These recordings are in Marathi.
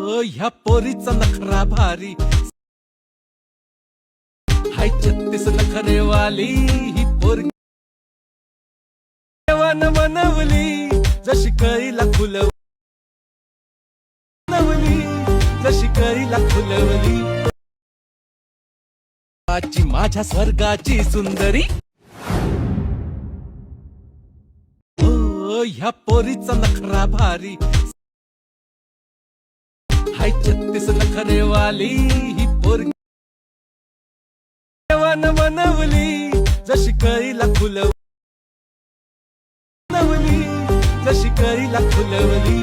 ह्या पोरीचा नखरा भारी, हाय 36 नखरेवाली ही पोरगी देवानं बनवली, जशी कळीला फुलवली, जशी कळीला फुलवली, माझ्या स्वर्गाची सुंदरी. ह्या पोरीचा नखरा भारी, हाय 36 नखरेवाली ही पोरगी देवानं बनवली, जशी कळीला फुलवली, जशी कळीला फुलवली,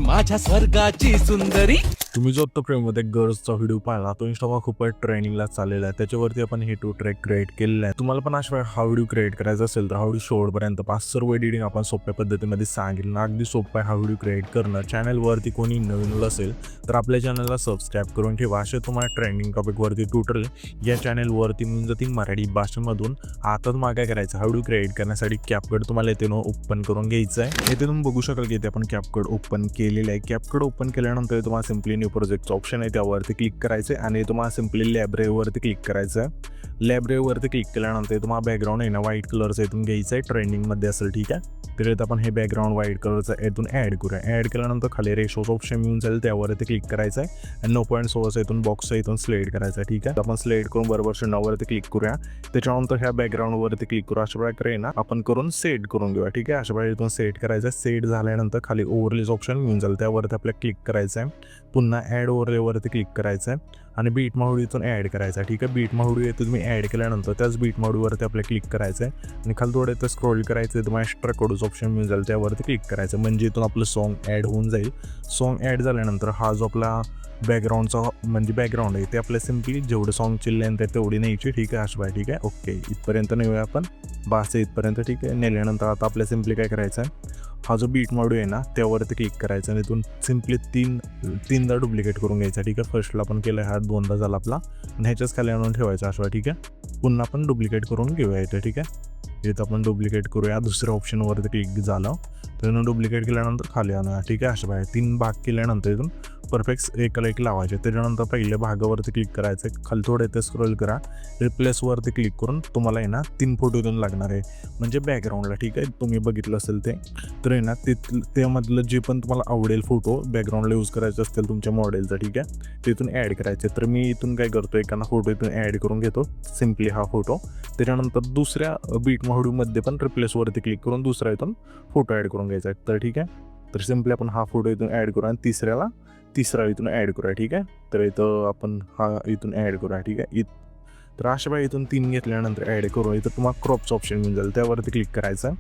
माझ्या स्वर्गाची सुंदरी. तुम्ही जो आता फ्रेममध्ये गर्ल्सचा व्हिडिओ पाहिला तो इंस्टावर खूपच ट्रेनिंगला चाललेला आहे. त्याच्यावरती आपण हे 2 ट्रॅक क्रिएट केलेला आहे. तुम्हाला पण अशा हा व्हिडिओ क्रिएट करायचा असेल तर हा व्हिडिओ शेवटपर्यंत पहा. सर्व एडिटिंग आपण सोप्या पद्धतीमध्ये सांगितलं ना, अगदी सोपं आहे हा व्हिडिओ क्रिएट करणं. चॅनलवरती कोणी नवीन असेल तर आपल्या चॅनलला सबस्क्राईब करून ठेवा. असे तुम्हाला ट्रेंडिंग टॉपिकवरती ट्युटोरियल या चॅनलवरती मिळून जातील मराठी भाषेमधून. आताच मला काय करायचं, हा व्हिडिओ क्रिएट करण्यासाठी कॅपकट तुम्हाला येथे ओपन करून घ्यायचं आहे. येथे तुम्ही बघू शकाल की इथे आपण कॅपकट ओपन केलेलं आहे. कॅपकट ओपन केल्यानंतर तुम्हाला सिम्पली न्यू प्रोजेक्टचं ऑप्शन आहे त्यावरती क्लिक करायचं आहे आणि तुम्हाला सिम्पली लायब्ररीवरती क्लिक करायचं आहे. लायब्ररीवरती क्लिक केल्यानंतर तुम्हाला बॅकग्राऊंड आहे ना व्हाईट कलरचं इथून घ्यायचं आहे, ट्रेंडिंगमध्ये असेल ठीक आहे. तर इथं आपण हे बॅकग्राऊंड व्हाईट कलरचं इथून ॲड करूया. ॲड केल्यानंतर खाली रेशोचं ऑप्शन मिळून जाईल त्यावरती क्लिक करायचं आहे आणि 9.16 इथून बॉक्स इथून सिलेक्ट करायचं आहे ठीक आहे. आपण सिलेक्ट करून बरोबर 9वरती क्लिक करूया. त्याच्यानंतर ह्या बॅकग्राऊंडवरती क्लिक करू. अशा प्रकारे ना आपण करून सेट करून घेऊया ठीक आहे. अशा प्रकारे इथून सेट करायचं. सेट झाल्यानंतर खाली ओव्हरलेच ऑप्शन मिळून जाईल त्यावरती आपल्याला क्लिक करायचं आहे. पुन्हा ॲड ओव्हरलेवरती क्लिक करायचं आहे आणि बीट माहुडी इथून ॲड करायचा आहे ठीक आहे. बीट माहुडी येथे तुम्ही ॲड केल्यानंतर त्याच बीट माहुडीवरती आपल्याला क्लिक करायचं आहे आणि खाली थोडं इथं स्क्रोल करायचं आहे. तुम्हाला एक्स्ट्रा कोडचं ऑप्शन मिळून जाईल त्यावरती क्लिक करायचं म्हणजे इथून आपलं सॉन्ग ॲड होऊन जाईल. सॉन्ग ॲड झाल्यानंतर हा जो आपला बॅकग्राऊंडचा म्हणजे बॅकग्राऊंड आहे ते आपल्या सिम्पली जेवढं सॉन्गची लेंथ आहे तेवढी न्यायची ठीक आहे. अशा ठीक आहे. ओके इथपर्यंत नेऊया आपण बास आहे इथपर्यंत ठीक आहे. नेल्यानंतर आता आपल्या सिम्पली काय करायचं आहे, हा जो बीट मॉड्यू आहे ना त्यावरती क्लिक करायचं आणि इथून सिम्पली तीनदा डुप्लिकेट करून घ्यायचा ठीक आहे. फर्स्टला आपण केलं हा 2दा झाला आपला आणि ह्याच्याच खाली आणून ठेवायचा अशा ठीक आहे. पुन्हा आपण डुप्लिकेट करून घेऊया इथं ठीक आहे. इथं आपण डुप्लिकेट करूया. दुसऱ्या ऑप्शनवरती क्लिक झालं तर डुप्लिकेट केल्यानंतर खाली आणूया ठीक आहे. अशा 3 भाग केल्यानंतर इथून परफेक्ट एकाला एक लावायचे. त्याच्यानंतर पहिल्या भागावरती क्लिक करायचं. खाली थोडं इथे स्क्रोल करा. रिप्लेसवरती क्लिक करून तुम्हाला आहे ना 3 फोटो इथून लागणार आहे म्हणजे बॅकग्राऊंडला ठीक आहे. तुम्ही बघितलं असेल ते तर आहे ना त्यामधलं जे पण तुम्हाला आवडेल फोटो बॅकग्राऊंडला यूज करायचं असतील तुमच्या मॉडेलचं ठीक आहे ते इथून ॲड करायचे. तर मी इथून काय करतो एखादा फोटो इथून ॲड करून घेतो सिम्पली हा फोटो. त्याच्यानंतर दुसऱ्या बीट माहुडीमध्ये पण रिप्लेसवरती क्लिक करून दुसरा इथून फोटो ॲड करून घ्यायचा आहे तर ठीक आहे. तर सिम्पली आपण हा फोटो इथून ॲड करू आणि तिसरा इथून ॲड करूया ठीक आहे. तर इथं आपण हा इथून ॲड करूया ठीक आहे. तर अशा वेळी इथून 3 घेतल्यानंतर ॲड करू. इथं तुम्हाला क्रॉपचं ऑप्शन मिळून जाईल त्यावरती क्लिक करायचं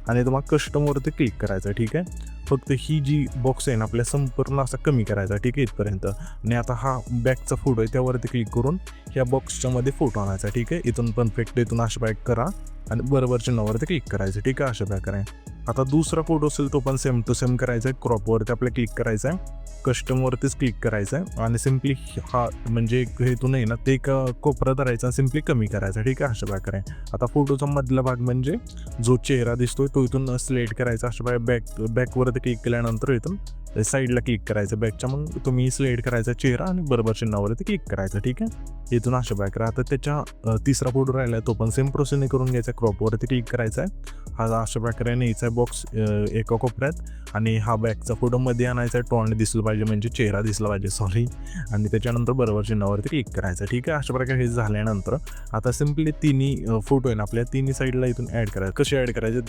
आणि तुम्हाला कस्टमवरती क्लिक करायचं ठीक आहे. फक्त ही जी बॉक्स आहे ना आपल्या संपूर्ण असा कमी करायचा ठीक आहे इथपर्यंत. आणि आता हा बॅकचा फोटो आहे त्यावरती क्लिक करून ह्या बॉक्सच्या मध्ये फोटो आणायचा ठीक आहे. इथून परफेक्ट इथून अशा बॅक करा आणि बरोबर चिन्हावरती क्लिक करायचं ठीक आहे. अशा प्रकारे आता दुसरा फोटो असेल तो पण सेम टू सेम करायचा आहे. क्रॉपवरती आपल्याला क्लिक करायचं आहे, कस्टमवरतीच क्लिक करायचं आहे आणि सिम्पली हा म्हणजे हेतून आहे ना ते एक कोपरा धरायचा आणि सिम्पली कमी करायचा ठीक आहे. अशा प्रकारे आता फोटोचा मधला भाग म्हणजे जो चेहरा दिसतोय तो इथून सिलेक्ट करायचा. अशा प्रकारे बॅकवरती क्लिक केल्यानंतर इथून साईडला क्लिक करायचं बॅकच्या मग तुम्ही सिलेक्ट करायचा चेहरा आणि बरोबर चिन्हावरती क्लिक करायचं ठीक आहे. इथून अशा प्रकारे आता त्याच्या तिसरा फोटो राहिला तो पण सेम प्रोसेसने करून घ्यायचा. क्रॉपवरती क्लिक करायचा आहे. हा अशा प्रकारे न्यायचा आहे बॉक्स एका कोपऱ्यात आणि हा बॅकचा फोटो मध्ये आणायचा आहे. तोंड दिसलं पाहिजे म्हणजे चेहरा दिसला पाहिजे सॉरी आणि त्याच्यानंतर बरोबर चिन्हावरती क्लिक करायचं ठीक आहे. अशा प्रकारे हे झाल्यानंतर आता सिम्पली तिन्ही फोटो आहे ना आपल्या तिन्ही साईडला इथून ॲड करायचं. कसे ॲड करायचे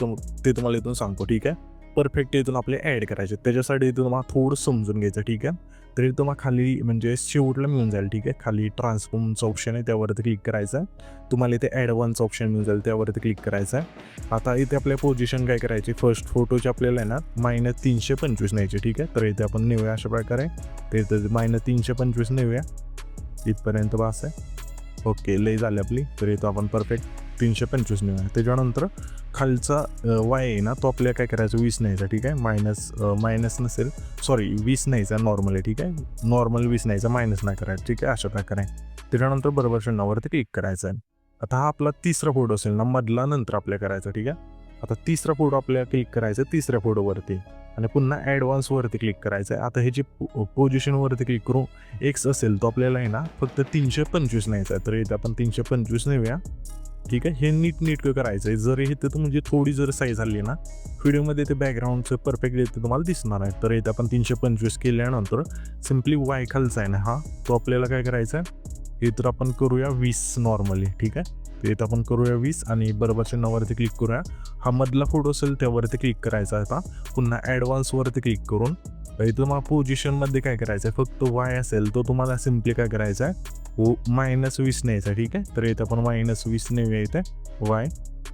ते तुम्हाला इथून सांगतो ठीक आहे. परफेक्ट इथून आपले ॲड करायचे त्याच्यासाठी इथून तुम्हाला थोडं समजून घ्यायचं ठीक आहे. तरी तुम्हाला खाली म्हणजे शेवटला मिळून जाईल ठीक आहे. खाली ट्रान्सफॉर्मचं ऑप्शन आहे त्यावरती क्लिक करायचं आहे. तुम्हाला इथे ॲडव्हान्स ऑप्शन मिळून जाईल त्यावरती क्लिक करायचं आहे. आता इथे आपल्या पोझिशन काय करायची फर्स्ट फोटोची आपल्याला आहे ना -325 न्यायची ठीक आहे. तर इथे आपण नेऊया अशा प्रकारे तर इथे -325 नेऊया इथपर्यंत बस आहे. ओके लई झाली आपली. तर इथं आपण परफेक्ट 325 नेऊया. त्याच्यानंतर खालचा वाय आहे ना तो आपल्याला काय करायचं 20 न्यायचा ठीक आहे. मायनस नसेल सॉरी 20 न्यायचा नॉर्मल आहे ठीक आहे. नॉर्मल 20 न्यायचा मायनस नाही करायचं ठीक आहे. अशा प्रकारे त्याच्यानंतर बरोबर चिन्हावरती क्लिक करायचं आहे. आता हा आपला तिसरा फोटो असेल ना मधला नंतर आपल्याला करायचा ठीक आहे. आता तिसरा फोटो आपल्याला क्लिक करायचा तिसऱ्या फोटोवरती आणि पुन्हा ॲडव्हान्सवरती क्लिक करायचं आहे. आता ह्याची पोझिशनवरती क्लिक करून एक्स असेल तो आपल्याला आहे ना फक्त 325 न्यायचा आहे. तर इथे आपण 325 नेऊया. ठीक आहे, हे नीटनेटकं करायचं आहे. जर इथे तर म्हणजे थोडी जर साईज आली ना व्हिडिओमध्ये ते बॅकग्राऊंडचं परफेक्ट इथे तुम्हाला दिसणार आहे. तर इथे आपण 325 केल्यानंतर सिम्पली वाय खालचा आहे ना हा तो आपल्याला काय करायचा आहे, इथं आपण करूया 20 नॉर्मली. ठीक आहे, तर इथं आपण करूया 20 आणि बरोबरच्या नावावरती क्लिक करूया. हा मधला फोटो असेल त्यावरती क्लिक करायचा आता. पुन्हा ॲडव्हान्सवरती क्लिक करून इथं तुम्हाला पोझिशनमध्ये काय करायचं आहे, फक्त वाय असेल तो तुम्हाला सिम्पली काय करायचा आहे -20 न्यायचा. ठीक आहे, तर इथं आपण -20 नेऊया इथे वाय.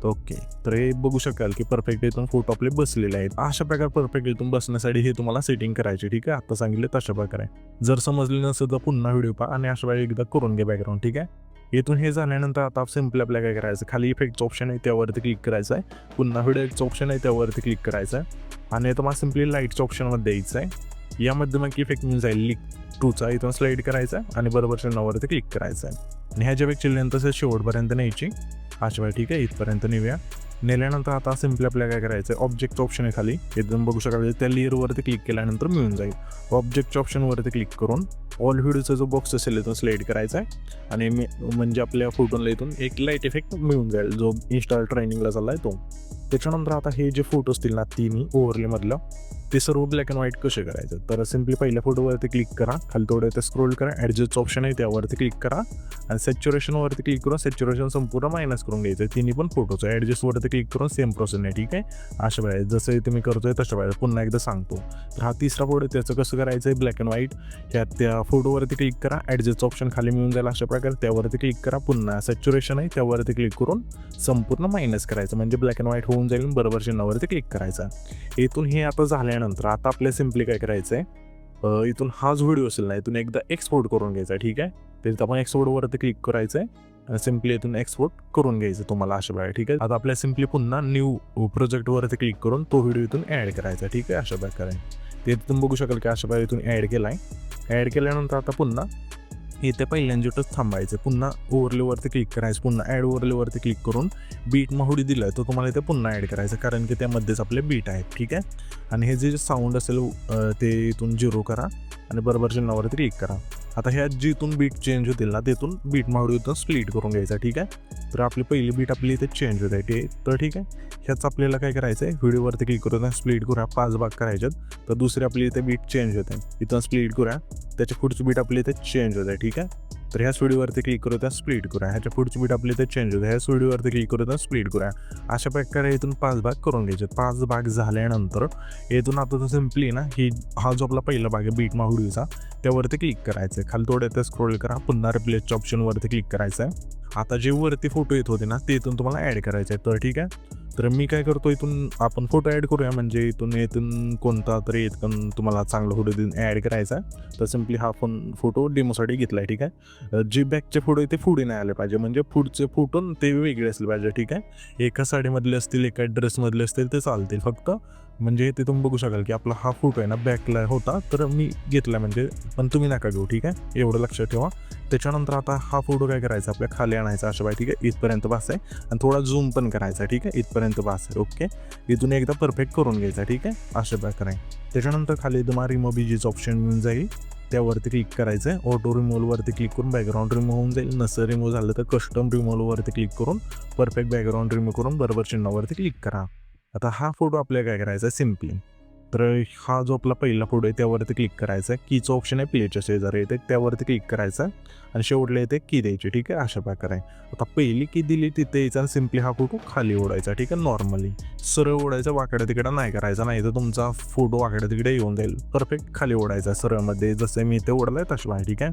ओके, तर हे बघू शकाल की परफेक्ट इथून फोटो आपले बसलेले आहेत. अशा प्रकारे परफेक्ट इथून बसण्यासाठी हे तुम्हाला सेटिंग करायची. ठीक आहे, आता सांगितलं तशा प्रकारे. जर समजले नसेल तर पुन्हा व्हिडिओ पहा आणि अशा वेळी एकदा करून घ्या बॅकग्राऊंड. ठीक आहे, इथून हे झाल्यानंतर आता सिम्पली आपल्याला काय करायचं, खाली इफेक्टचं ऑप्शन आहे त्यावरती क्लिक करायचं आहे. पुन्हा व्हिडिओचं ऑप्शन आहे त्यावरती क्लिक करायचं आहे आणि तुम्हाला सिम्पली लाईटच्या ऑप्शनमध्ये द्यायचं आहे. यामध्ये मग इफेक्ट मिळून जाईल लिक 2चा. इथून स्लाईड करायचा आणि बरोबरच्या नावावरती क्लिक करायचं आहे आणि ह्याच्यापेक्षा लेंथ तसं शेवटपर्यंत न्यायची अशा वेळी. ठीक आहे, इथपर्यंत नेऊया. नेल्यानंतर आता सिम्पली आपल्याला काय करायचं आहे, ऑब्जेक्टचं ऑप्शन आहे खाली एकदम बघू शकाल त्या लेअरवरती क्लिक केल्यानंतर मिळून जाईल. ऑब्जेक्टच्या ऑप्शनवरती क्लिक करून ऑल व्हिडिओचा जो बॉक्स असेल इथून सिलेक्ट करायचा आहे आणि म्हणजे आपल्या फोटोला इथून एक लाईट इफेक्ट मिळून जाईल जो इन्स्टा ट्रेनिंगला चालला आहे तो. त्याच्यानंतर आता हे जे फोटो असतील ना तिन्ही ओव्हरलेमधलं ते सर्व ब्लॅक अँड व्हाईट कसे करायचं, तर सिम्पली पहिल्या फोटोवरती क्लिक करा, खाली थोडं ते स्क्रोल करा, ॲडजस्टचं ऑप्शन आहे त्यावरती क्लिक करा आणि सॅच्युरेशनवरती क्लिक करून सॅच्युरेशन संपूर्ण मायनस करून घ्यायचं. तिन्ही पण फोटोचं ॲडजस्टवरती क्लिक करून सेम प्रोसेस आहे. ठीक आहे, अशा वेळेस जसं इथे मी करतोय तशा वेळेस पुन्हा एकदा सांगतो. तर हा तिसरा फोटो त्याचं कसं करायचं आहे ब्लॅक अँड व्हाईट. त्या फोटोवरती क्लिक करा, ॲडजस्टचं ऑप्शन खाली मिळून जाईल अशा प्रकारे त्यावरती क्लिक करा. पुन्हा सॅच्युरेशन आहे त्यावरती क्लिक करून संपूर्ण मायनस करायचं म्हणजे ब्लॅक अँड व्हाईट होऊन जाईल. बरोबर चिन्हावरती क्लिक करायचा. इथून हे आता झाल्यानंतर आता आपल्या सिम्पली काय करायचं आहे, इथून हा जो व्हिडिओ असेल ना इथून एकदा एक्सपोर्ट करून घ्यायचा. ठीक आहे, तर आपण एक्सपोर्टवरती क्लिक करायचं आहे आणि सिम्पली इथून एक्सपोर्ट करून घ्यायचं तुम्हाला अशा वेळेला. ठीक आहे, आता आपल्या सिम्पली पुन्हा न्यू प्रोजेक्टवरती क्लिक करून तो व्हिडिओ इथून ॲड करायचा. ठीक आहे, अशा प्रकारे ते तुम्ही बघू शकाल की अशा प्रकारे इथून ॲड केला आहे. ॲड केल्यानंतर आता पुन्हा इथे पहिल्यांदाच थांबायचं, पुन्हा ओव्हरलेवरती क्लिक करायचं, पुन्हा ॲड ओव्हरलेवरती क्लिक करून बीट माहुडी दिलं आहे तो तुम्हाला इथे पुन्हा ॲड करायचं कारण की त्यामध्येच आपले बीट आहेत. ठीक आहे, आणि हे जे साऊंड असेल ते इथून 0 करा आणि बरोबर चिन्हावरती क्लिक करा. आता ह्या जिथून बीट चेंज होतील ना तिथून बीट माहुडी इथून स्प्लिट करून घ्यायचा. ठीक आहे, तर आपली पहिली बीट आपली इथे चेंज होत आहे. तर ठीक आहे, ह्याच आपल्याला काय करायचं आहे, व्हिडिओवरती क्लिक करून स्प्लिट करूया, 5 भाग करायच्यात. तर दुसरी आपली इथे बीट चेंज होते, इथून स्प्लिट करूया, त्याच्या पुढची बीट आपली इथे चेंज होत आहे. ठीक आहे, तर ह्याच व्हिडिओवरती क्लिक करू त्या स्प्लिट करूया, ह्याच्या पुढची बीट आपली इथे चेंज होते, ह्याच व्हिडिओवरती क्लिक करू त्या स्प्लिट करूया. अशा प्रकारे इथून 5 भाग करून घ्यायचे. 5 भाग झाल्यानंतर इथून आता सिम्पली ना हा जो आपला पहिला भाग आहे बीट माहुडीचा त्यावरती क्लिक करायचं आहे. खाली थोडं ते स्क्रोल करा, पुन्हा रिप्लेसच्या ऑप्शनवरती क्लिक करायचं आहे. आता जे वरती फोटो येत होते ना ते इथून तुम्हाला ॲड करायचे आहे. तर ठीक आहे, तर मी काय करतो इथून आपण फोटो ॲड करूया म्हणजे इथून कोणता तरी इथून तुम्हाला चांगला फोटो ॲड करायचा आहे. तर सिम्पली हा फोटो डेमोसाठी घेतला आहे. ठीक आहे, जे बॅकचे फोटो आहे ते पुढे नाही आले पाहिजे म्हणजे पुढचे फोटो ते वेगळे असले पाहिजे. ठीक आहे, एका साडीमधले असतील एका ड्रेसमधले असतील ते चालतील फक्त. म्हणजे ते तुम्ही बघू शकाल की आपला हा फोटो आहे ना बॅकला होता तर मी घेतला म्हणजे, पण तुम्ही नका घेऊ. ठीक आहे, एवढं लक्षात ठेवा. त्याच्यानंतर आता हा फोटो काय करायचा आपल्या खाली आणायचा अशा बाय. ठीक आहे, इथपर्यंत बास आहे आणि थोडा झूम पण करायचा. ठीक आहे, इथपर्यंत बास आहे. ओके, इथून एकदा परफेक्ट करून घ्यायचा. ठीक आहे, अशा प्रकारे. त्याच्यानंतर खाली तुम्हाला रिमूव्ह इमेजचं ऑप्शन मिळून जाईल, त्यावरती क्लिक करायचं आहे. ऑटो रिमूव्हवरती क्लिक करून बॅकग्राऊंड रिमूव्ह होऊन जाईल. नसं रिमूव्ह झालं तर कस्टम रिमूव्हवरती क्लिक करून परफेक्ट बॅकग्राऊंड रिमूव्ह करून बरोबर चिन्हावरती क्लिक करा. आता हा फोटो आपल्याला काय करायचा आहे सिम्पली, तर हा जो आपला पहिला फोटो आहे त्यावरती क्लिक करायचा आहे. कीचं ऑप्शन आहे प्लेच्या शेजारी येते त्यावरती क्लिक करायचं आणि शेवटला येते की द्यायची. ठीक आहे, अशा प्रकारे. आता पहिली की दिली तिथे यायचा आणि सिम्पली हा फोटो खाली ओढायचा. ठीक आहे, नॉर्मली सरळ ओढायचा, वाकडं तिकडं नाही करायचा, नाही तर तुमचा फोटो वाकडं तिकडे येऊन जाईल. परफेक्ट खाली ओढायचा सरळमध्ये जसं मी इथे ओढलाय तसं आहे. ठीक आहे,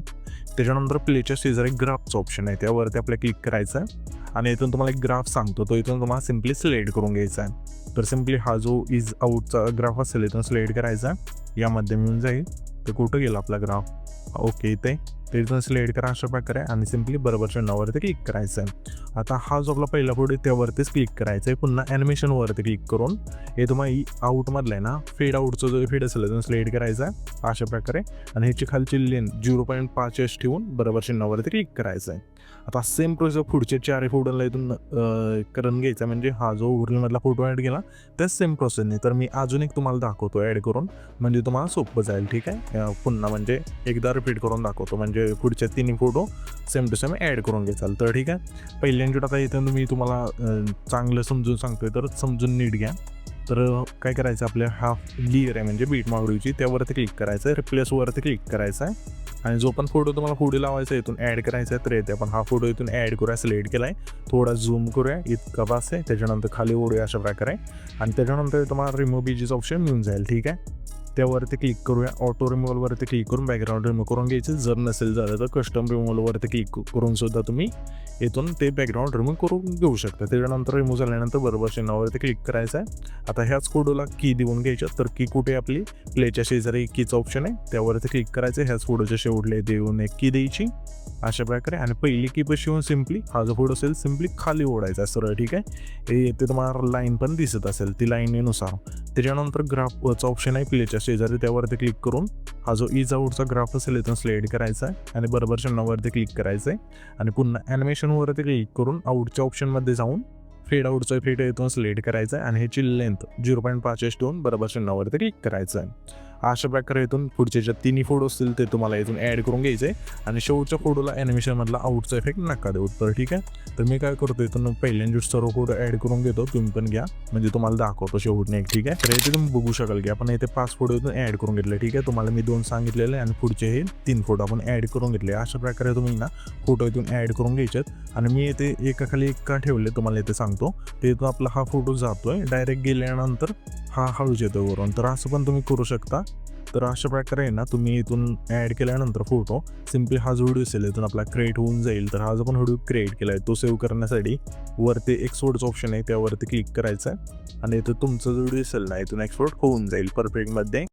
त्याच्यानंतर प्लेच्या शेजारी ग्राफचं ऑप्शन आहे त्यावरती आपल्याला क्लिक करायचं आहे आणि इथून तुम्हाला एक ग्राफ सांगतो तो इथून तुम्हाला सिम्पली सिलेक्ट करून घ्यायचा आहे. तर सिम्पली हा जो इज आउटचा ग्राफ असेल इथून सिलेक्ट करायचा, यामध्ये मिळून जाईल. तर कुठं गेला आपला ग्राफ, ओके इथे, ते इथून सिलेक्ट करा अशा प्रकारे आणि सिम्पली बरोबरच्या नावावरती क्लिक करायचं आहे. आता हा जो आपला पहिला फोटो आहे त्यावरतीच क्लिक करायचं आहे. पुन्हा ॲनिमेशनवरती क्लिक करून हे तुम्हाला आउटमधलं आहे ना फेड आउटचं जो फेड असेल इथून सिलेक्ट करायचा आहे अशा प्रकारे आणि ह्याची खालची लेन 0.5 ठेवून बरोबरच्या नावावरती क्लिक करायचं आहे. आता सेम प्रोसेस पुढचे 4 फोटोला इथून करून घ्यायचा, म्हणजे हा जो ओरिजिनलमधला फोटो ॲड केला त्याच सेम प्रोसेसने. तर मी अजून एक तुम्हाला दाखवतो ॲड करून, म्हणजे तुम्हाला सोपं जाईल. ठीक आहे, पुन्हा म्हणजे एकदा रिपीट करून दाखवतो, म्हणजे पुढचे 3 photo same to same add करून घ्याल. तर ठीक आहे, पहिल्यांदा आता इथं मी तुम्हाला चांगलं समजून सांगतोय, तर समजून नीट घ्या. तर काय करायचं, आपल्या हा लेअर आहे म्हणजे बीट मावडीची, त्यावरती क्लिक करायचं आहे, रिप्लेसवरती क्लिक करायचं आहे, आणि जो पण फोटो तुम्हाला पुढे लावायचा आहे इथून ॲड करायचा आहे तर येते. आपण हा फोटो इथून ॲड करूया, सिलेक्ट केला आहे, थोडा झूम करूया, इतका पास आहे, त्याच्यानंतर खाली ओढूया अशा प्रकारे, आणि त्याच्यानंतर तुम्हाला रिमूव्ह इमेजेस ऑप्शन मिळून जाईल. ठीक आहे, त्यावरती क्लिक करूया, ऑटो रिमूव्हलवरती क्लिक करून बॅकग्राऊंड रिमूव्ह करून घ्यायचं. जर नसेल झालं तर कस्टम रिमूव्हलवरती क्लिक करून सुद्धा तुम्ही इथून ते बॅकग्राऊंड रिमूव्ह करून घेऊ शकता. त्याच्यानंतर रिमूव्ह झाल्यानंतर बरोबर चिन्हावरती क्लिक करायचं आहे. आता ह्याच फोटोला की देऊन घ्यायचं, तर की कुठे आपली प्लेच्या शेजारी कीचं ऑप्शन आहे, त्यावरती क्लिक करायचं. ह्याच फोटोच्या शेवटला देऊन एक की द्यायची अशा प्रकारे, आणि पहिली की पशी येऊन सिम्पली हा जो फोटो असेल सिम्पली खाली ओढायचा सरळ. ठीक आहे, हे ते तुम्हाला लाईन पण दिसत असेल, ती लाईनीनुसार. त्याच्यानंतर ग्राफचा ऑप्शन आहे प्लेच्या शेजारी, त्यावरती क्लिक करून हा जो इज आउटचा ग्राफ असेल इथून सिलेक्ट करायचा आहे, आणि बरोबर चिन्हावरती क्लिक करायचं आहे, आणि पुन्हा ॲनिमेशनवरती क्लिक करून आउटच्या ऑप्शनमध्ये जाऊन फेड आउटचा फेड इथून सिलेक्ट करायचा आहे, आणि ह्याची लेंथ 0.5 ठेवून बरोबर चिन्हावरती क्लिक करायचं आहे. अशा प्रकारे इथून पुढचे जे 3 फोटो असतील ते तुम्हाला इथून ॲड करून घ्यायचे, आणि शेवटच्या फोटोला ॲनिमेशनमधला आउटचा इफेक्ट नका देऊ. तर ठीक आहे, तर मी काय करतो इथून पहिल्यांदा सर्व फोटो ॲड करून घेतो, तुम्ही पण घ्या, म्हणजे तुम्हाला दाखवतो शेवटने एक. ठीक आहे, तर इथे तुम्ही बघू शकाल की आपण इथे 5 फोटो इथून ॲड करून घेतले. ठीक आहे, तुम्हाला मी 2 सांगितलेले, आणि पुढचे हे 3 फोटो आपण ॲड करून घेतले. अशा प्रकारे तुम्ही ना फोटो इथून ॲड करून घ्यायचे, आणि मी इथे एकाखाली एक का ठेवले तुम्हाला इथे सांगतो. ते इथून आपला हा फोटो जातोय, डायरेक्ट गेल्यानंतर हा हळूच येतो वरून, तर असं पण तुम्ही करू शकता. तर अशा प्रकारे आहे ना, तुम्ही इथून ॲड केल्यानंतर फोटो सिम्पली हा जो व्हिडिओ असेल इथून आपला क्रिएट होऊन जाईल. तर हा जो पण व्हिडिओ क्रिएट केला आहे तो सेव्ह करण्यासाठी वरती एक्सपोर्टचं ऑप्शन आहे, त्यावरती क्लिक करायचं आहे, आणि इथं तुमचा जो व्हिडिओ असेल ना इथून एक्सपोर्ट होऊन जाईल परफेक्टमध्ये.